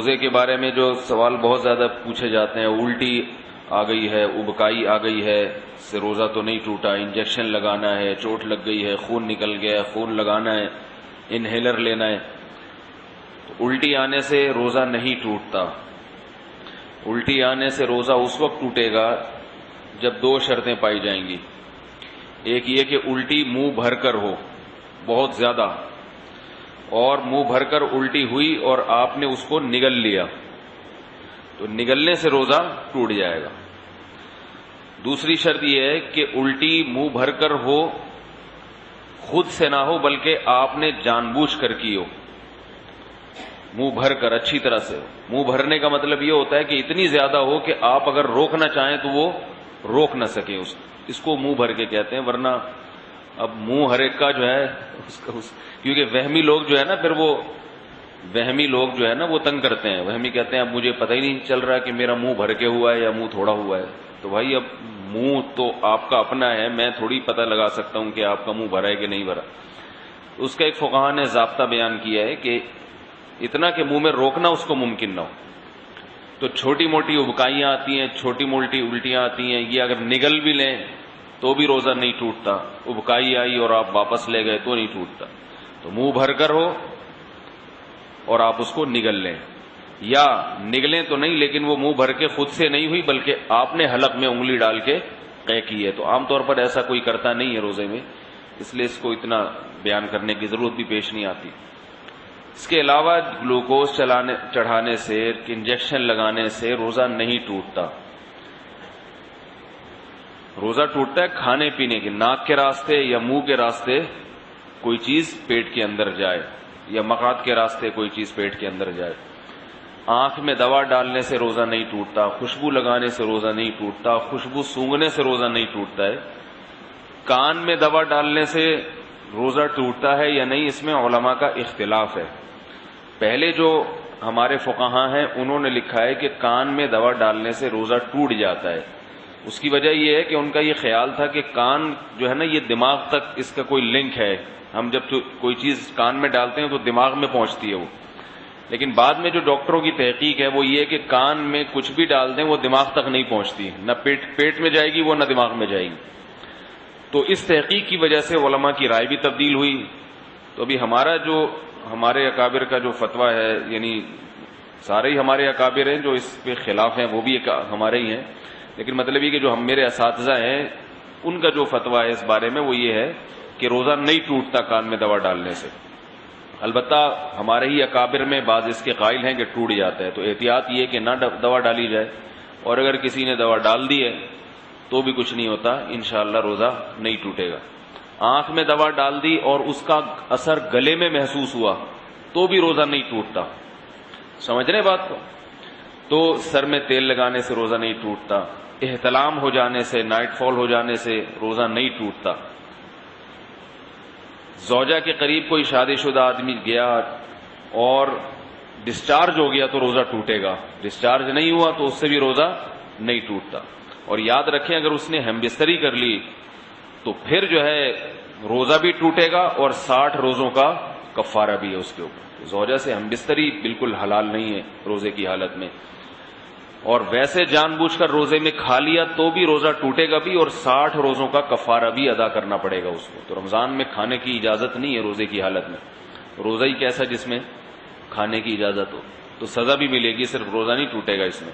روزے کے بارے میں جو سوال بہت زیادہ پوچھے جاتے ہیں، الٹی آ گئی ہے، ابکائی آ گئی ہے، اس سے روزہ تو نہیں ٹوٹا، انجیکشن لگانا ہے، چوٹ لگ گئی ہے، خون نکل گیا ہے، خون لگانا ہے، انہیلر لینا ہے، تو الٹی آنے سے روزہ نہیں ٹوٹتا۔ الٹی آنے سے روزہ اس وقت ٹوٹے گا جب دو شرطیں پائی جائیں گی۔ ایک یہ کہ الٹی منہ بھر کر ہو بہت زیادہ، اور منہ بھر کر الٹی ہوئی اور آپ نے اس کو نگل لیا، تو نگلنے سے روزہ ٹوٹ جائے گا۔ دوسری شرط یہ ہے کہ الٹی منہ بھر کر ہو، خود سے نہ ہو بلکہ آپ نے جان بوجھ کر کی ہو، منہ بھر کر اچھی طرح سے ہو۔ منہ بھرنے کا مطلب یہ ہوتا ہے کہ اتنی زیادہ ہو کہ آپ اگر روکنا چاہیں تو وہ روک نہ سکیں، اس کو منہ بھر کے کہتے ہیں۔ ورنہ اب منہ ہر ایک کا جو ہے کیونکہ وہمی لوگ جو ہے نا، پھر وہ وہمی لوگ جو ہے نا وہ تنگ کرتے ہیں۔ وہمی کہتے ہیں اب مجھے پتہ ہی نہیں چل رہا کہ میرا منہ بھر کے ہوا ہے یا منہ تھوڑا ہوا ہے، تو بھائی اب منہ تو آپ کا اپنا ہے، میں تھوڑی پتہ لگا سکتا ہوں کہ آپ کا منہ بھرا ہے کہ نہیں بھرا۔ اس کا ایک فقہا نے ضابطہ بیان کیا ہے کہ اتنا کہ منہ میں روکنا اس کو ممکن نہ ہو۔ تو چھوٹی موٹی ابکائیاں آتی ہیں، چھوٹی موٹی الٹیاں آتی ہیں، یہ اگر نگل بھی لیں تو بھی روزہ نہیں ٹوٹتا۔ ابکائی آئی اور آپ واپس لے گئے تو نہیں ٹوٹتا۔ تو منہ بھر کر ہو اور آپ اس کو نگل لیں، یا نگلیں تو نہیں لیکن وہ منہ بھر کے خود سے نہیں ہوئی بلکہ آپ نے حلق میں انگلی ڈال کے قے کی ہے۔ تو عام طور پر ایسا کوئی کرتا نہیں ہے روزے میں، اس لیے اس کو اتنا بیان کرنے کی ضرورت بھی پیش نہیں آتی۔ اس کے علاوہ گلوکوز چڑھانے سے، انجیکشن لگانے سے روزہ نہیں ٹوٹتا۔ روزہ ٹوٹتا ہے کھانے پینے کے، ناک کے راستے یا منہ کے راستے کوئی چیز پیٹ کے اندر جائے، یا مقعد کے راستے کوئی چیز پیٹ کے اندر جائے۔ آنکھ میں دوا ڈالنے سے روزہ نہیں ٹوٹتا، خوشبو لگانے سے روزہ نہیں ٹوٹتا، خوشبو سونگھنے سے روزہ نہیں ٹوٹتا ہے۔ کان میں دوا ڈالنے سے روزہ ٹوٹتا ہے یا نہیں، اس میں علماء کا اختلاف ہے۔ پہلے جو ہمارے فقہاء ہیں انہوں نے لکھا ہے کہ کان میں دوا ڈالنے سے روزہ ٹوٹ جاتا ہے۔ اس کی وجہ یہ ہے کہ ان کا یہ خیال تھا کہ کان جو ہے نا یہ دماغ تک اس کا کوئی لنک ہے، ہم جب کوئی چیز کان میں ڈالتے ہیں تو دماغ میں پہنچتی ہے وہ، لیکن بعد میں جو ڈاکٹروں کی تحقیق ہے وہ یہ کہ کان میں کچھ بھی ڈال دیں وہ دماغ تک نہیں پہنچتی، نہ پیٹ میں جائے گی وہ، نہ دماغ میں جائے گی۔ تو اس تحقیق کی وجہ سے علماء کی رائے بھی تبدیل ہوئی۔ تو ابھی ہمارے اکابر کا جو فتویٰ ہے، یعنی سارے ہی ہمارے اکابر ہیں جو اس پہ خلاف ہیں، وہ بھی ہمارے ہی ہیں، لیکن مطلب یہ کہ جو میرے اساتذہ ہیں ان کا جو فتویٰ ہے اس بارے میں وہ یہ ہے کہ روزہ نہیں ٹوٹتا کان میں دوا ڈالنے سے۔ البتہ ہمارے ہی اکابر میں بعض اس کے قائل ہیں کہ ٹوٹ جاتا ہے، تو احتیاط یہ کہ نہ دوا ڈالی جائے، اور اگر کسی نے دوا ڈال دی ہے تو بھی کچھ نہیں ہوتا، انشاءاللہ روزہ نہیں ٹوٹے گا۔ آنکھ میں دوا ڈال دی اور اس کا اثر گلے میں محسوس ہوا تو بھی روزہ نہیں ٹوٹتا، سمجھ رہے بات کو؟ تو سر میں تیل لگانے سے روزہ نہیں ٹوٹتا، احتلام ہو جانے سے، نائٹ فال ہو جانے سے روزہ نہیں ٹوٹتا۔ زوجہ کے قریب کوئی شادی شدہ آدمی گیا اور ڈسچارج ہو گیا تو روزہ ٹوٹے گا، ڈسچارج نہیں ہوا تو اس سے بھی روزہ نہیں ٹوٹتا۔ اور یاد رکھیں اگر اس نے ہم بستری کر لی تو پھر جو ہے روزہ بھی ٹوٹے گا اور 60 روزوں کا کفارہ بھی ہے اس کے اوپر۔ زوجہ سے ہم بستری بالکل حلال نہیں ہے روزے کی حالت میں، اور ویسے جان بوجھ کر روزے میں کھا لیا تو بھی روزہ ٹوٹے گا بھی، اور 60 روزوں کا کفارہ بھی ادا کرنا پڑے گا اس کو۔ تو رمضان میں کھانے کی اجازت نہیں ہے روزے کی حالت میں، روزہ ہی کیسا جس میں کھانے کی اجازت ہو، تو سزا بھی ملے گی، صرف روزہ نہیں ٹوٹے گا اس میں۔